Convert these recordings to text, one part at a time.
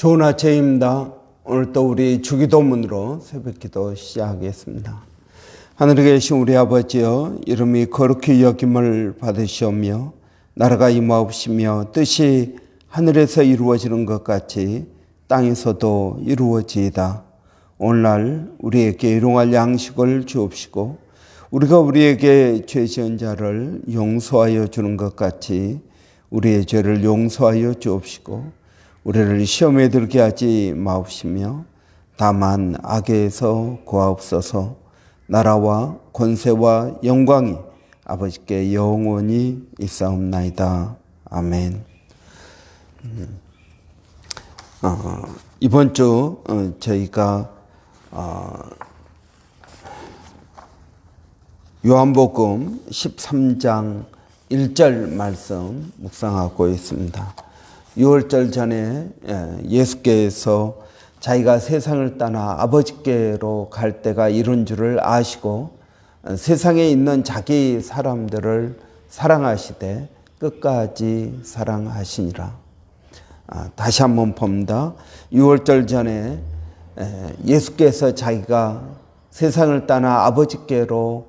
좋은 아침입니다. 오늘 또 우리 주기도문으로 새벽기도 시작하겠습니다. 하늘에 계신 우리 아버지여, 이름이 거룩히 여김을 받으시오며 나라가 임하옵시며 뜻이 하늘에서 이루어지는 것 같이 땅에서도 이루어지이다. 오늘날 우리에게 일용할 양식을 주옵시고 우리가 우리에게 죄 지은 자를 용서하여 주는 것 같이 우리의 죄를 용서하여 주옵시고 우리를 시험에 들게 하지 마옵시며 다만 악에서 구하옵소서. 나라와 권세와 영광이 아버지께 영원히 있사옵나이다. 아멘. 이번 주 저희가 요한복음 13장 1절 말씀 묵상하고 있습니다. 6월절 전에 예수께서 자기가 세상을 떠나 아버지께로 갈 때가 이른 줄을 아시고 세상에 있는 자기 사람들을 사랑하시되 끝까지 사랑하시니라. 다시 한번 봅니다. 6월절 전에 예수께서 자기가 세상을 떠나 아버지께로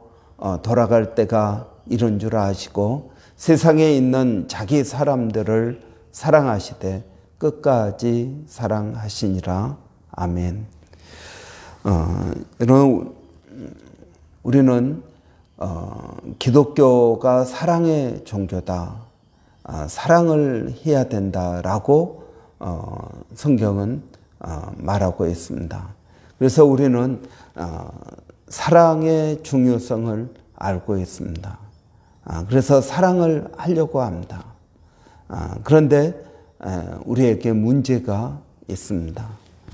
돌아갈 때가 이른 줄 아시고 세상에 있는 자기 사람들을 사랑하시되 끝까지 사랑하시니라. 아멘. 여러분, 우리는 기독교가 사랑의 종교다. 사랑을 해야 된다라고 성경은 말하고 있습니다. 그래서 우리는 사랑의 중요성을 알고 있습니다. 그래서 사랑을 하려고 합니다. 그런데 우리에게 문제가 있습니다.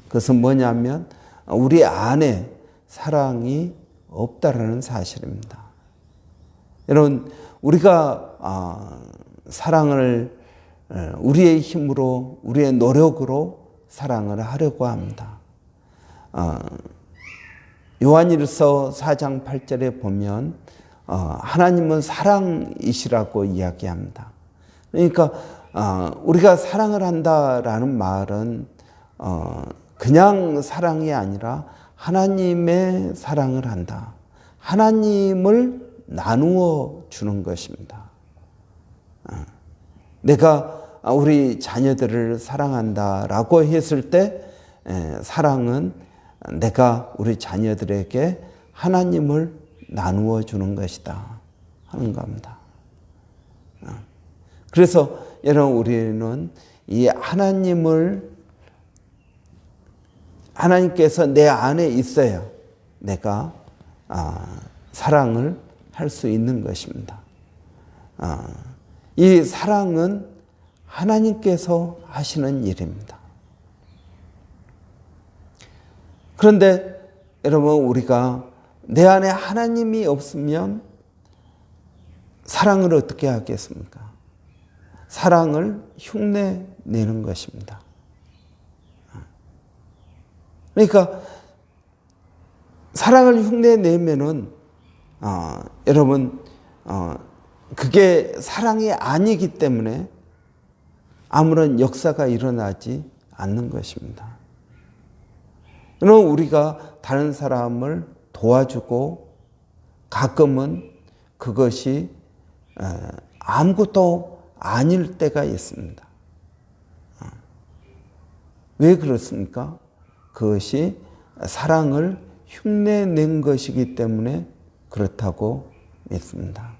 그것은 뭐냐면 우리 안에 사랑이 없다라는 사실입니다. 여러분, 우리가 사랑을 우리의 힘으로, 우리의 노력으로 사랑을 하려고 합니다. 요한일서 4장 8절에 보면 하나님은 사랑이시라고 이야기합니다. 그러니까 우리가 사랑을 한다라는 말은 그냥 사랑이 아니라 하나님의 사랑을 한다. 하나님을 나누어 주는 것입니다. 내가 우리 자녀들을 사랑한다라고 했을 때 사랑은 내가 우리 자녀들에게 하나님을 나누어 주는 것이다 하는 겁니다. 그래서 여러분, 우리는 이 하나님께서 내 안에 있어야 내가 사랑을 할 수 있는 것입니다. 이 사랑은 하나님께서 하시는 일입니다. 그런데 여러분, 우리가 내 안에 하나님이 없으면 사랑을 어떻게 하겠습니까? 사랑을 흉내내는 것입니다. 그러니까 사랑을 흉내내면은 여러분 그게 사랑이 아니기 때문에 아무런 역사가 일어나지 않는 것입니다. 여러분, 우리가 다른 사람을 도와주고 가끔은 그것이 아무것도 아닐 때가 있습니다. 왜 그렇습니까? 그것이 사랑을 흉내낸 것이기 때문에 그렇다고 믿습니다.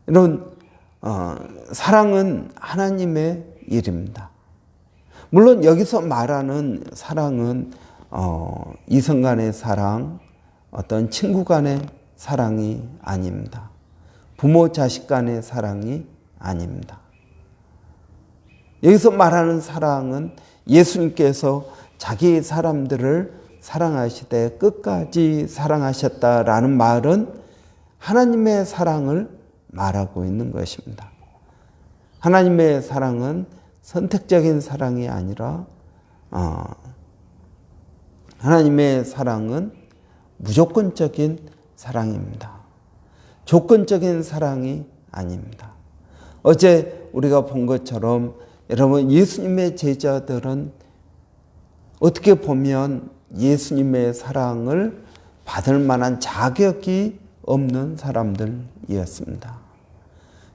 여러분, 사랑은 하나님의 일입니다. 물론 여기서 말하는 사랑은 이성 간의 사랑, 어떤 친구 간의 사랑이 아닙니다. 부모 자식 간의 사랑이 아닙니다. 여기서 말하는 사랑은 예수님께서 자기 사람들을 사랑하시되 끝까지 사랑하셨다라는 말은 하나님의 사랑을 말하고 있는 것입니다. 하나님의 사랑은 선택적인 사랑이 아니라 하나님의 사랑은 무조건적인 사랑입니다. 조건적인 사랑이 아닙니다. 어제 우리가 본 것처럼 여러분, 예수님의 제자들은 어떻게 보면 예수님의 사랑을 받을 만한 자격이 없는 사람들이었습니다.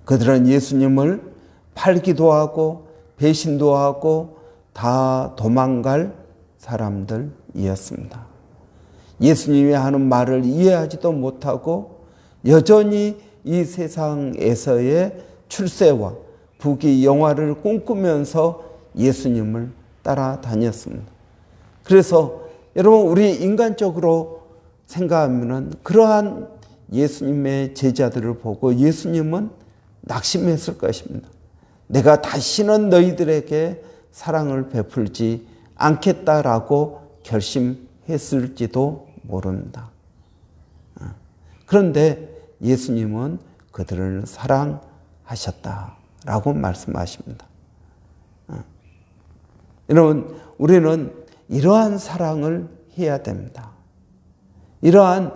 그들은 예수님을 팔기도 하고 배신도 하고 다 도망갈 사람들이었습니다. 예수님이 하는 말을 이해하지도 못하고 여전히 이 세상에서의 출세와 부귀 영화를 꿈꾸면서 예수님을 따라다녔습니다. 그래서 여러분, 우리 인간적으로 생각하면 그러한 예수님의 제자들을 보고 예수님은 낙심했을 것입니다. 내가 다시는 너희들에게 사랑을 베풀지 않겠다라고 결심했을지도 모릅니다. 그런데 예수님은 그들을 사랑하셨다라고 말씀하십니다. 여러분, 우리는 이러한 사랑을 해야 됩니다. 이러한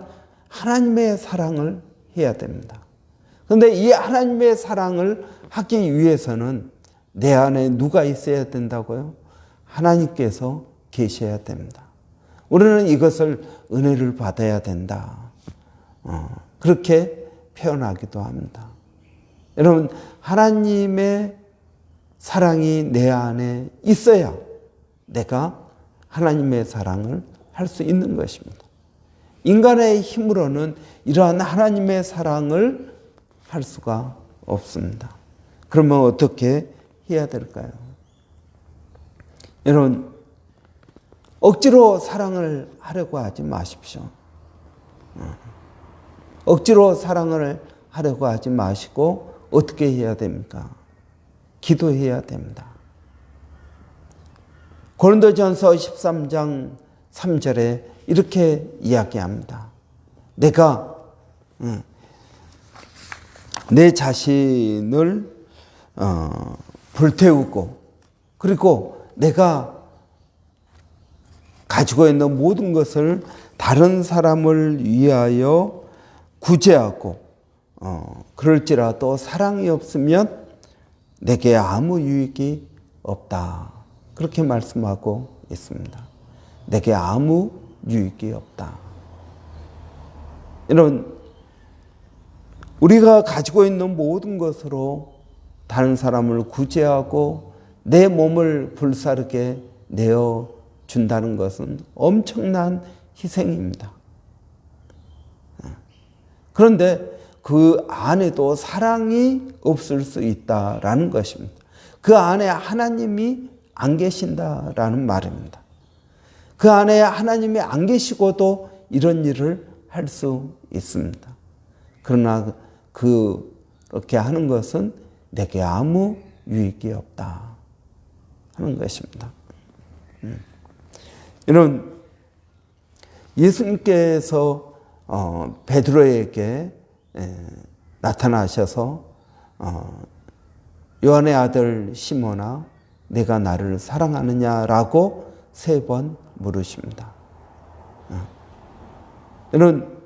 하나님의 사랑을 해야 됩니다. 그런데 이 하나님의 사랑을 하기 위해서는 내 안에 누가 있어야 된다고요? 하나님께서 계셔야 됩니다. 우리는 이것을 은혜를 받아야 된다. 그렇게 표현하기도 합니다. 여러분, 하나님의 사랑이 내 안에 있어야 내가 하나님의 사랑을 할 수 있는 것입니다. 인간의 힘으로는 이러한 하나님의 사랑을 할 수가 없습니다. 그러면 어떻게 해야 될까요? 여러분, 억지로 사랑을 하려고 하지 마십시오. 억지로 사랑을 하려고 하지 마시고 어떻게 해야 됩니까? 기도해야 됩니다. 고린도전서 13장 3절에 이렇게 이야기합니다. 내가 내 자신을 불태우고 그리고 내가 가지고 있는 모든 것을 다른 사람을 위하여 구제하고 그럴지라도 사랑이 없으면 내게 아무 유익이 없다. 그렇게 말씀하고 있습니다. 내게 아무 유익이 없다. 여러분, 우리가 가지고 있는 모든 것으로 다른 사람을 구제하고 내 몸을 불사르게 내어준다는 것은 엄청난 희생입니다. 그런데 그 안에도 사랑이 없을 수 있다라는 것입니다. 그 안에 하나님이 안 계신다라는 말입니다. 그 안에 하나님이 안 계시고도 이런 일을 할 수 있습니다. 그러나 그렇게 하는 것은 내게 아무 유익이 없다 하는 것입니다. 여러분, 예수님께서 베드로에게 나타나셔서 요한의 아들 시몬아, 내가 나를 사랑하느냐라고 3번 물으십니다. 여러분,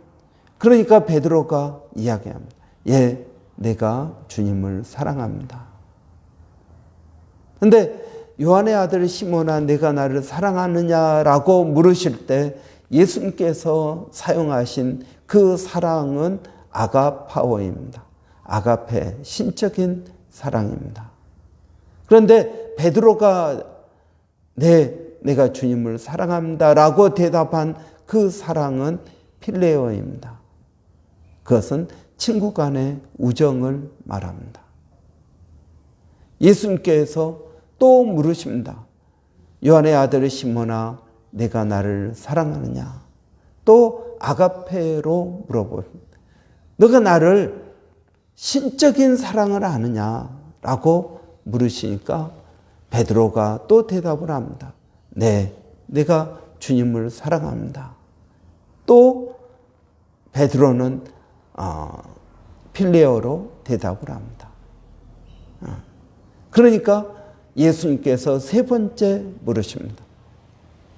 그러니까 베드로가 이야기합니다. 예, 내가 주님을 사랑합니다. 그런데 요한의 아들 시몬아, 내가 나를 사랑하느냐라고 물으실 때 예수님께서 사용하신 그 사랑은 아가파오입니다. 아가페, 신적인 사랑입니다. 그런데 베드로가 내가 주님을 사랑합니다라고 대답한 그 사랑은 필레오입니다. 그것은 친구 간의 우정을 말합니다. 예수님께서 또 물으십니다. 요한의 아들 시몬아, 내가 나를 사랑하느냐? 또 아가페로 물어봅니다. 너가 나를 신적인 사랑을 하느냐라고 물으시니까 베드로가 또 대답을 합니다. 네, 내가 주님을 사랑합니다. 또 베드로는 필레오로 대답을 합니다. 그러니까 예수님께서 3번째 물으십니다.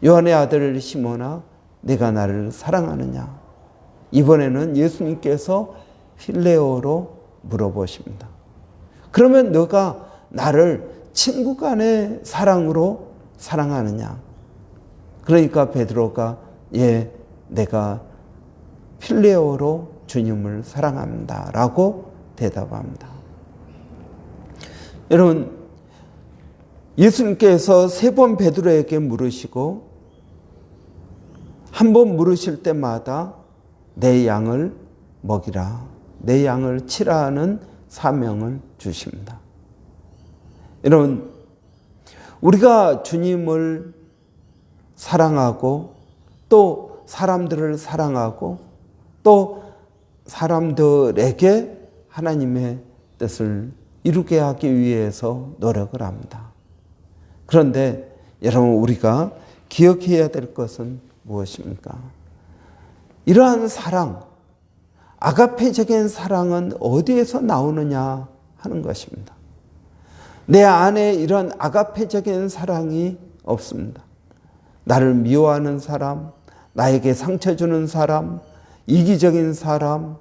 요한의 아들 시몬아, 내가 나를 사랑하느냐? 이번에는 예수님께서 필레오로 물어보십니다. 그러면 너가 나를 친구 간의 사랑으로 사랑하느냐? 그러니까 베드로가 내가 필레오로 주님을 사랑합니다 라고 대답합니다. 여러분, 예수님께서 3번 베드로에게 물으시고 한 번 물으실 때마다 내 양을 먹이라, 내 양을 치라 하는 사명을 주십니다. 여러분, 우리가 주님을 사랑하고 또 사람들을 사랑하고 또 사람들에게 하나님의 뜻을 이루게 하기 위해서 노력을 합니다. 그런데 여러분, 우리가 기억해야 될 것은 무엇입니까? 이러한 사랑, 아가페적인 사랑은 어디에서 나오느냐 하는 것입니다. 내 안에 이런 아가페적인 사랑이 없습니다. 나를 미워하는 사람, 나에게 상처 주는 사람, 이기적인 사람,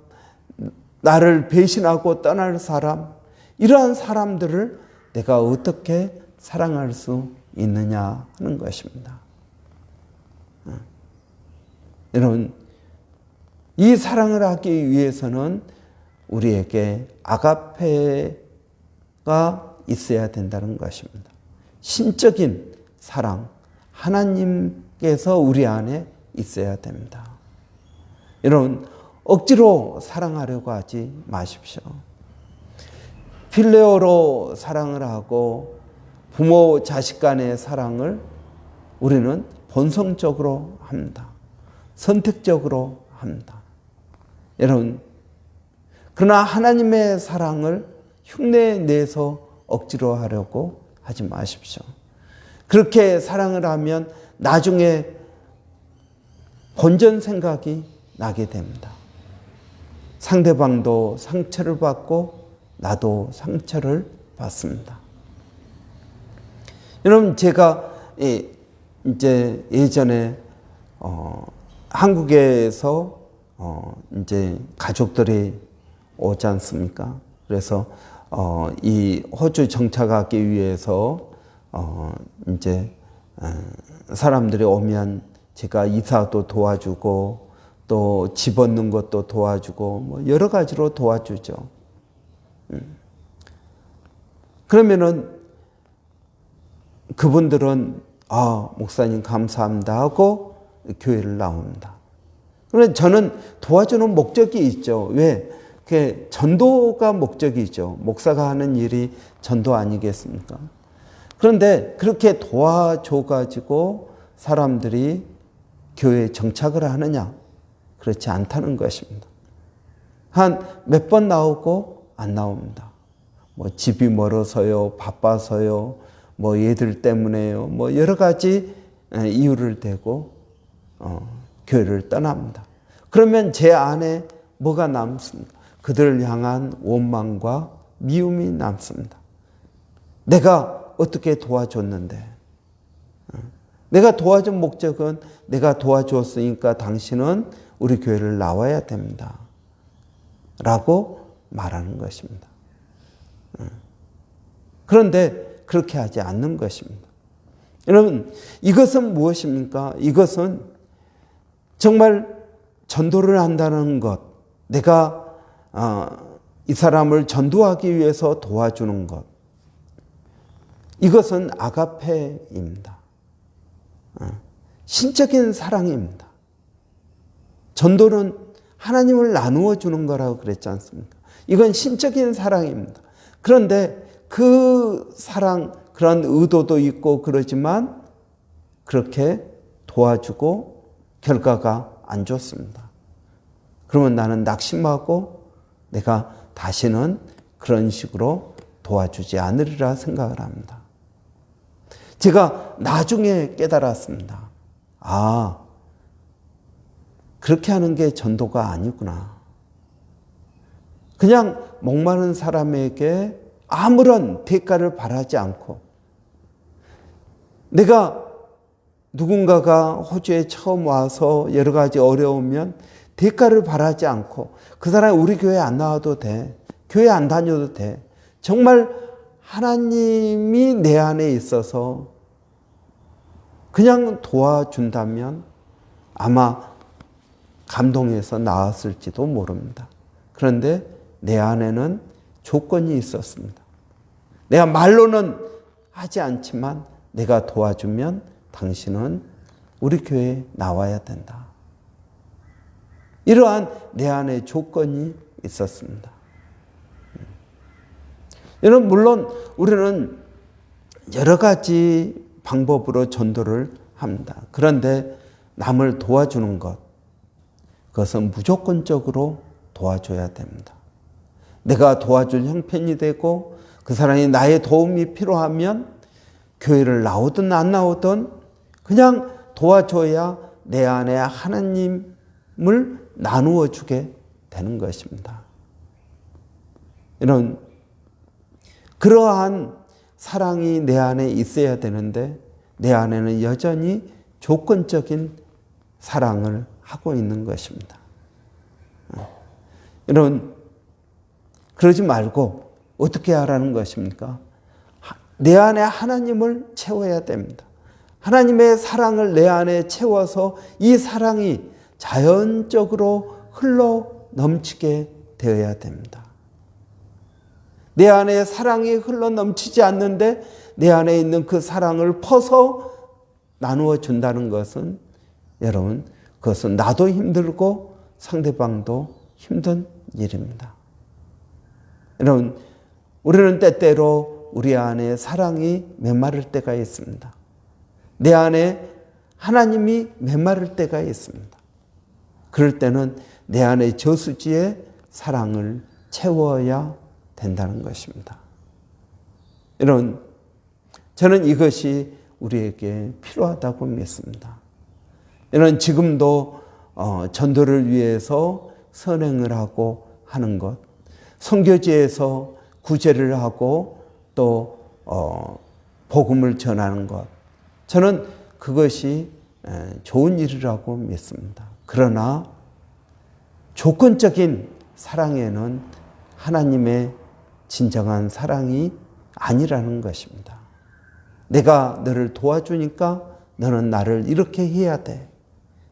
나를 배신하고 떠날 사람, 이러한 사람들을 내가 어떻게 사랑할 수 있느냐 하는 것입니다. 여러분, 이 사랑을 하기 위해서는 우리에게 아가페가 있어야 된다는 것입니다. 신적인 사랑, 하나님께서 우리 안에 있어야 됩니다. 여러분, 억지로 사랑하려고 하지 마십시오. 필레오로 사랑을 하고 부모 자식 간의 사랑을 우리는 본성적으로 합니다. 선택적으로 합니다. 여러분, 그러나 하나님의 사랑을 흉내내서 억지로 하려고 하지 마십시오. 그렇게 사랑을 하면 나중에 본전 생각이 나게 됩니다. 상대방도 상처를 받고 나도 상처를 받습니다. 여러분, 제가 이제 예전에 한국에서 이제 가족들이 오지 않습니까? 그래서 이 호주 정착하기 위해서 이제 사람들이 오면 제가 이사도 도와주고 또 집 얻는 것도 도와주고 뭐 여러 가지로 도와주죠. 그러면은 그분들은 목사님 감사합니다 하고 교회를 나옵니다. 그런데 저는 도와주는 목적이 있죠. 왜? 그게 전도가 목적이죠. 목사가 하는 일이 전도 아니겠습니까? 그런데 그렇게 도와줘가지고 사람들이 교회에 정착을 하느냐? 그렇지 않다는 것입니다. 한 몇 번 나오고 안 나옵니다. 뭐 집이 멀어서요, 바빠서요, 뭐 얘들 때문에요, 뭐 여러 가지 이유를 대고 교회를 떠납니다. 그러면 제 안에 뭐가 남습니까? 그들을 향한 원망과 미움이 남습니다. 내가 어떻게 도와줬는데, 내가 도와준 목적은 내가 도와주었으니까 당신은 우리 교회를 나와야 됩니다 라고 말하는 것입니다. 그런데 그렇게 하지 않는 것입니다. 여러분, 이것은 무엇입니까? 이것은 정말 전도를 한다는 것, 내가 이 사람을 전도하기 위해서 도와주는 것, 이것은 아가페입니다. 신적인 사랑입니다. 전도는 하나님을 나누어 주는 거라고 그랬지 않습니까? 이건 신적인 사랑입니다. 그런데 그 사랑, 그런 의도도 있고 그러지만 그렇게 도와주고 결과가 안 좋습니다. 그러면 나는 낙심하고 내가 다시는 그런 식으로 도와주지 않으리라 생각을 합니다. 제가 나중에 깨달았습니다. 그렇게 하는 게 전도가 아니구나. 그냥 목마른 사람에게 아무런 대가를 바라지 않고, 내가 누군가가 호주에 처음 와서 여러 가지 어려우면 대가를 바라지 않고 그 사람이 우리 교회 안 나와도 돼, 교회 안 다녀도 돼, 정말 하나님이 내 안에 있어서 그냥 도와준다면 아마 감동해서 나았을지도 모릅니다. 그런데 내 안에는 조건이 있었습니다. 내가 말로는 하지 않지만 내가 도와주면 당신은 우리 교회에 나와야 된다. 이러한 내 안에 조건이 있었습니다. 여러분, 물론 우리는 여러 가지 방법으로 전도를 합니다. 그런데 남을 도와주는 것, 그것은 무조건적으로 도와줘야 됩니다. 내가 도와줄 형편이 되고 그 사람이 나의 도움이 필요하면 교회를 나오든 안 나오든 그냥 도와줘야 내 안에 하나님을 나누어 주게 되는 것입니다. 이런 그러한 사랑이 내 안에 있어야 되는데 내 안에는 여전히 조건적인 사랑을 하고 있는 것입니다. 여러분, 그러지 말고 어떻게 하라는 것입니까? 내 안에 하나님을 채워야 됩니다. 하나님의 사랑을 내 안에 채워서 이 사랑이 자연적으로 흘러 넘치게 되어야 됩니다. 내 안에 사랑이 흘러 넘치지 않는데 내 안에 있는 그 사랑을 퍼서 나누어 준다는 것은 여러분, 그것은 나도 힘들고 상대방도 힘든 일입니다. 여러분, 우리는 때때로 우리 안에 사랑이 메마를 때가 있습니다. 내 안에 하나님이 메마를 때가 있습니다. 그럴 때는 내 안에 저수지에 사랑을 채워야 된다는 것입니다. 여러분, 저는 이것이 우리에게 필요하다고 믿습니다. 여러분, 지금도 전도를 위해서 선행을 하고 하는 것, 선교지에서 구제를 하고 또 복음을 전하는 것, 저는 그것이 좋은 일이라고 믿습니다. 그러나 조건적인 사랑에는 하나님의 진정한 사랑이 아니라는 것입니다. 내가 너를 도와주니까 너는 나를 이렇게 해야 돼.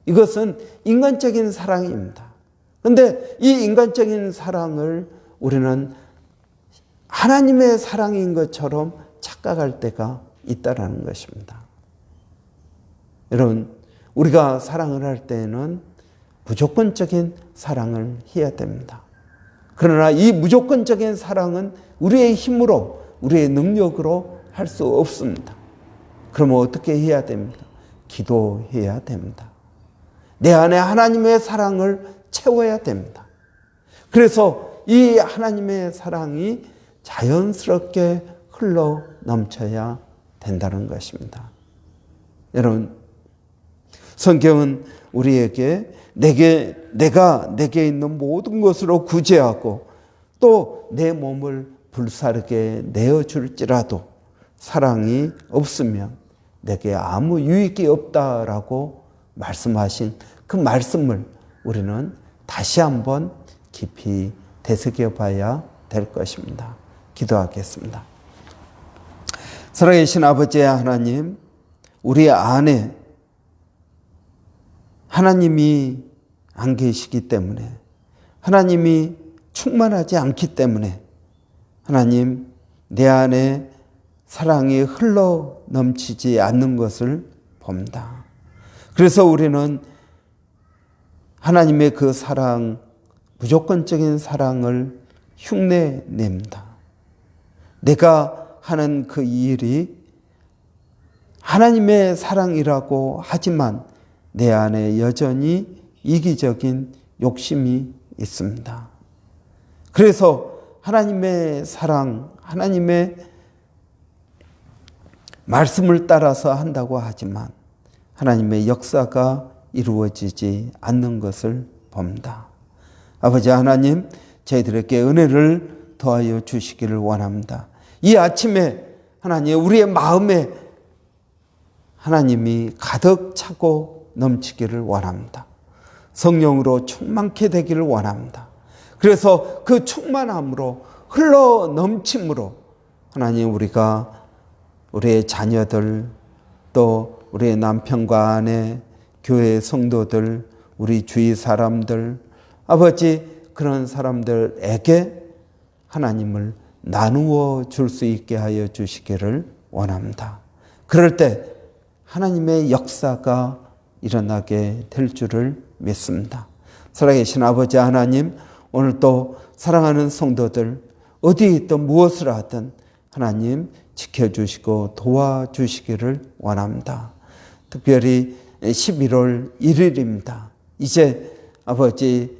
이것은 인간적인 사랑입니다. 그런데 이 인간적인 사랑을 우리는 하나님의 사랑인 것처럼 착각할 때가 있다라는 것입니다. 여러분, 우리가 사랑을 할 때에는 무조건적인 사랑을 해야 됩니다. 그러나 이 무조건적인 사랑은 우리의 힘으로, 우리의 능력으로 할 수 없습니다. 그러면 어떻게 해야 됩니까? 기도해야 됩니다. 내 안에 하나님의 사랑을 채워야 됩니다. 그래서 이 하나님의 사랑이 자연스럽게 흘러 넘쳐야 된다는 것입니다. 여러분, 성경은 우리에게 내가 내게 있는 모든 것으로 구제하고 또 내 몸을 불사르게 내어줄지라도 사랑이 없으면 내게 아무 유익이 없다라고 말씀하신 그 말씀을 우리는 다시 한번 깊이 되새겨봐야 될 것입니다. 기도하겠습니다. 살아계신 아버지 하나님, 우리 안에 하나님이 안 계시기 때문에, 하나님이 충만하지 않기 때문에 하나님, 내 안에 사랑이 흘러 넘치지 않는 것을 봅니다. 그래서 우리는 하나님의 그 사랑, 무조건적인 사랑을 흉내냅니다. 내가 하는 그 일이 하나님의 사랑이라고 하지만 내 안에 여전히 이기적인 욕심이 있습니다. 그래서 하나님의 사랑, 하나님의 말씀을 따라서 한다고 하지만 하나님의 역사가 이루어지지 않는 것을 봅니다. 아버지 하나님, 저희들에게 은혜를 더하여 주시기를 원합니다. 이 아침에 하나님, 우리의 마음에 하나님이 가득 차고 넘치기를 원합니다. 성령으로 충만케 되기를 원합니다. 그래서 그 충만함으로 흘러 넘침으로 하나님, 우리가 우리의 자녀들, 또 우리의 남편과 아내, 교회 성도들, 우리 주위 사람들, 아버지, 그런 사람들에게 하나님을 나누어 줄 수 있게 하여 주시기를 원합니다. 그럴 때 하나님의 역사가 일어나게 될 줄을 믿습니다. 살아계신 아버지 하나님, 오늘 또 사랑하는 성도들 어디에 있든 무엇을 하든 하나님 지켜주시고 도와주시기를 원합니다. 특별히 11월 1일입니다. 이제 아버지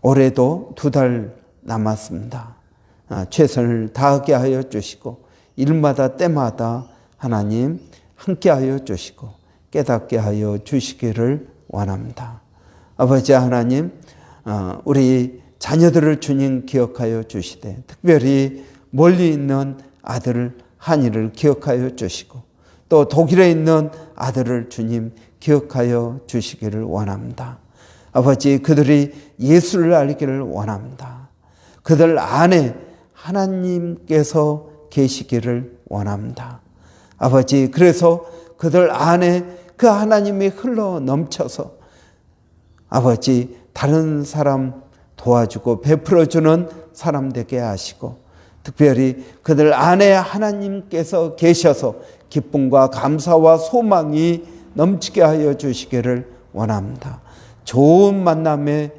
올해도 2달 남았습니다. 최선을 다하게 하여 주시고 일마다 때마다 하나님 함께 하여 주시고 깨닫게 하여 주시기를 원합니다. 아버지 하나님, 우리 자녀들을 주님 기억하여 주시되 특별히 멀리 있는 아들 한이를 기억하여 주시고 또 독일에 있는 아들을 주님 기억하여 주시기를 원합니다. 아버지, 그들이 예수를 알기를 원합니다. 그들 안에 하나님께서 계시기를 원합니다. 아버지, 그래서 그들 안에 그 하나님이 흘러 넘쳐서 아버지, 다른 사람 도와주고 베풀어주는 사람 되게 하시고 특별히 그들 안에 하나님께서 계셔서 기쁨과 감사와 소망이 넘치게 하여 주시기를 원합니다. 좋은 만남의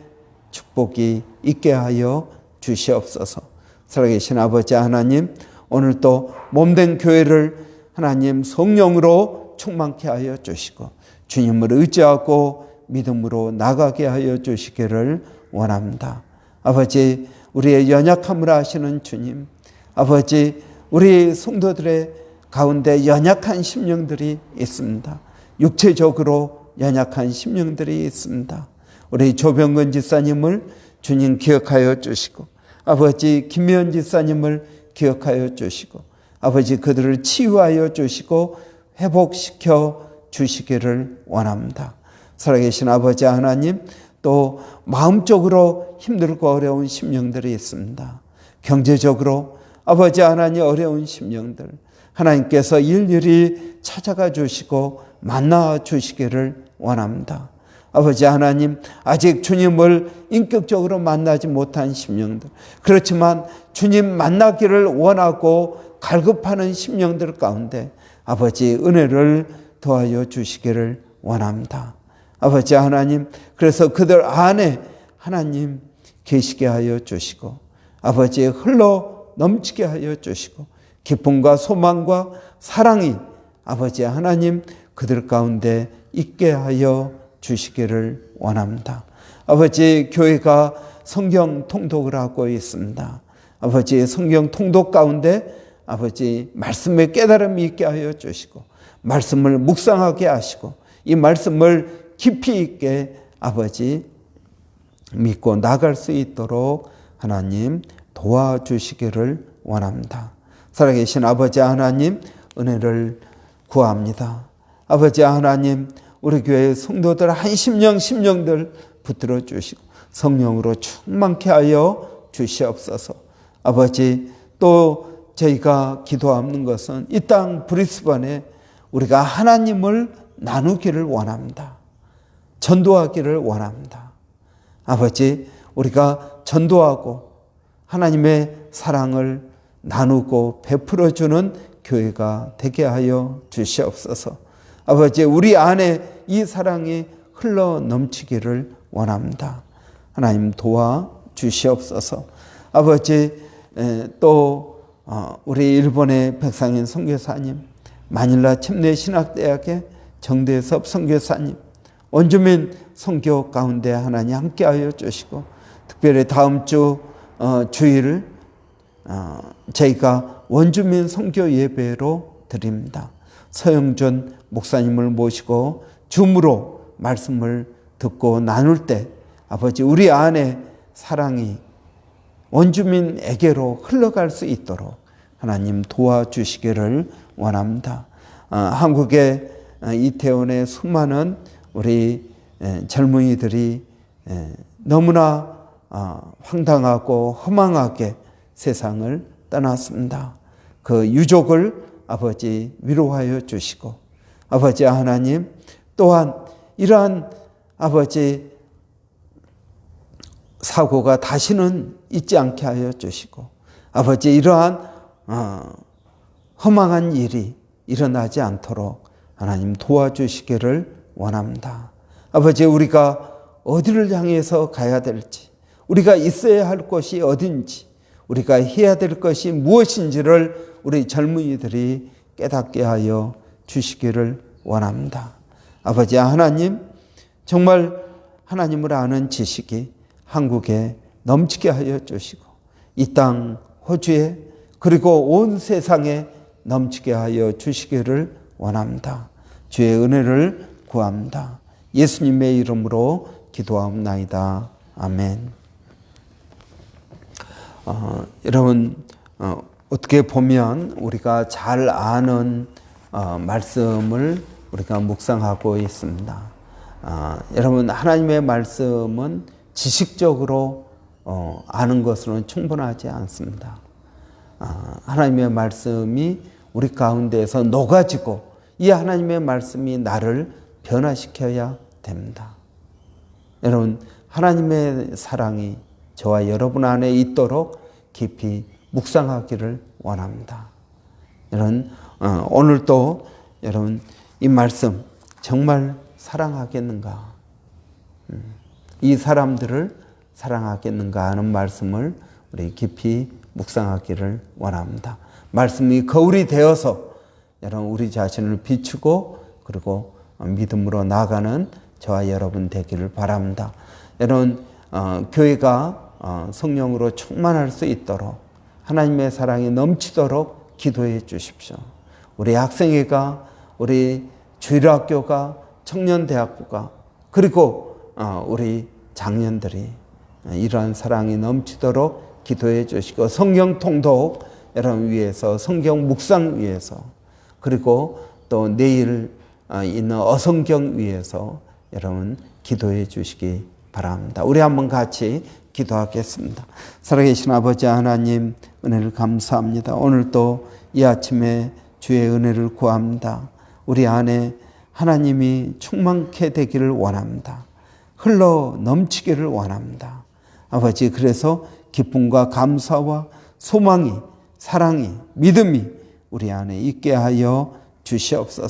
축복이 있게 하여 주시옵소서. 살아계신 아버지 하나님, 오늘 또 몸된 교회를 하나님 성령으로 충만케 하여 주시고 주님을 의지하고 믿음으로 나가게 하여 주시기를 원합니다. 아버지, 우리의 연약함을 아시는 주님, 아버지, 우리 성도들의 가운데 연약한 심령들이 있습니다. 육체적으로 연약한 심령들이 있습니다. 우리 조병근 지사님을 주님 기억하여 주시고 아버지 김미연 지사님을 기억하여 주시고 아버지 그들을 치유하여 주시고 회복시켜 주시기를 원합니다. 살아계신 아버지 하나님, 또 마음적으로 힘들고 어려운 심령들이 있습니다. 경제적으로 아버지 하나님 어려운 심령들 하나님께서 일일이 찾아가 주시고 만나 주시기를 원합니다. 아버지 하나님, 아직 주님을 인격적으로 만나지 못한 심령들, 그렇지만 주님 만나기를 원하고 갈급하는 심령들 가운데 아버지 은혜를 더하여 주시기를 원합니다. 아버지 하나님, 그래서 그들 안에 하나님 계시게 하여 주시고 아버지 흘러 넘치게 하여 주시고 기쁨과 소망과 사랑이 아버지 하나님 그들 가운데 있게 하여 주시기를 원합니다. 아버지, 교회가 성경 통독을 하고 있습니다. 아버지, 성경 통독 가운데 아버지 말씀의 깨달음이 있게 하여 주시고 말씀을 묵상하게 하시고 이 말씀을 깊이 있게 아버지 믿고 나갈 수 있도록 하나님 도와주시기를 원합니다. 살아계신 아버지 하나님, 은혜를 구합니다. 아버지 하나님, 우리 교회 성도들 한 심령들 붙들어 주시고 성령으로 충만케 하여 주시옵소서. 아버지, 또 저희가 기도하는 것은 이 땅 브리스번에 우리가 하나님을 나누기를 원합니다. 전도하기를 원합니다. 아버지, 우리가 전도하고 하나님의 사랑을 나누고 베풀어주는 교회가 되게 하여 주시옵소서. 아버지, 우리 안에 이 사랑이 흘러 넘치기를 원합니다. 하나님 도와 주시옵소서. 아버지, 또 우리 일본의 백상인 선교사님, 마닐라 침례신학대학의 정대섭 선교사님, 원주민 선교 가운데 하나님 함께하여 주시고 특별히 다음 주 주일을 저희가 원주민 선교 예배로 드립니다. 서영준 목사님을 모시고 줌으로 말씀을 듣고 나눌 때 아버지 우리 안에 사랑이 원주민에게로 흘러갈 수 있도록 하나님 도와주시기를 원합니다. 한국의 이태원의 수많은 우리 젊은이들이 너무나 황당하고 허망하게 세상을 떠났습니다. 그 유족을 아버지 위로하여 주시고, 아버지 하나님 또한 이러한 아버지 사고가 다시는 있지 않게 하여 주시고, 아버지 이러한 허망한 일이 일어나지 않도록 하나님 도와주시기를 원합니다. 아버지, 우리가 어디를 향해서 가야 될지, 우리가 있어야 할 곳이 어딘지, 우리가 해야 될 것이 무엇인지를 우리 젊은이들이 깨닫게 하여 주시기를 원합니다. 아버지 하나님, 정말 하나님을 아는 지식이 한국에 넘치게 하여 주시고, 이 땅 호주에 그리고 온 세상에 넘치게 하여 주시기를 원합니다. 주의 은혜를 구합니다. 예수님의 이름으로 기도하옵나이다. 아멘. 여러분, 어떻게 보면 우리가 잘 아는 말씀을 우리가 묵상하고 있습니다. 여러분, 하나님의 말씀은 지식적으로 아는 것으로는 충분하지 않습니다. 하나님의 말씀이 우리 가운데에서 녹아지고 이 하나님의 말씀이 나를 변화시켜야 됩니다. 여러분, 하나님의 사랑이 저와 여러분 안에 있도록 깊이 묵상하기를 원합니다. 여러분, 오늘도 여러분 이 말씀 정말 사랑하겠는가? 이 사람들을 사랑하겠는가 하는 말씀을 우리 깊이 묵상하기를 원합니다. 말씀이 거울이 되어서 여러분 우리 자신을 비추고 그리고 믿음으로 나아가는 저와 여러분 되기를 바랍니다. 여러분, 교회가 성령으로 충만할 수 있도록 하나님의 사랑이 넘치도록 기도해 주십시오. 우리 학생회가, 우리 주일학교가, 청년대학부가, 그리고 우리 장년들이 이러한 사랑이 넘치도록 기도해 주시고, 성경 통독 여러분 위해서, 성경 묵상 위해서, 그리고 또 내일 있는 어성경 위해서 여러분 기도해 주시기 바랍니다. 우리 한번 같이 기도하겠습니다. 살아계신 아버지 하나님, 은혜를 감사합니다. 오늘도 이 아침에 주의 은혜를 구합니다. 우리 안에 하나님이 충만케 되기를 원합니다. 흘러 넘치기를 원합니다. 아버지, 그래서 기쁨과 감사와 소망이, 사랑이, 믿음이 우리 안에 있게 하여 주시옵소서.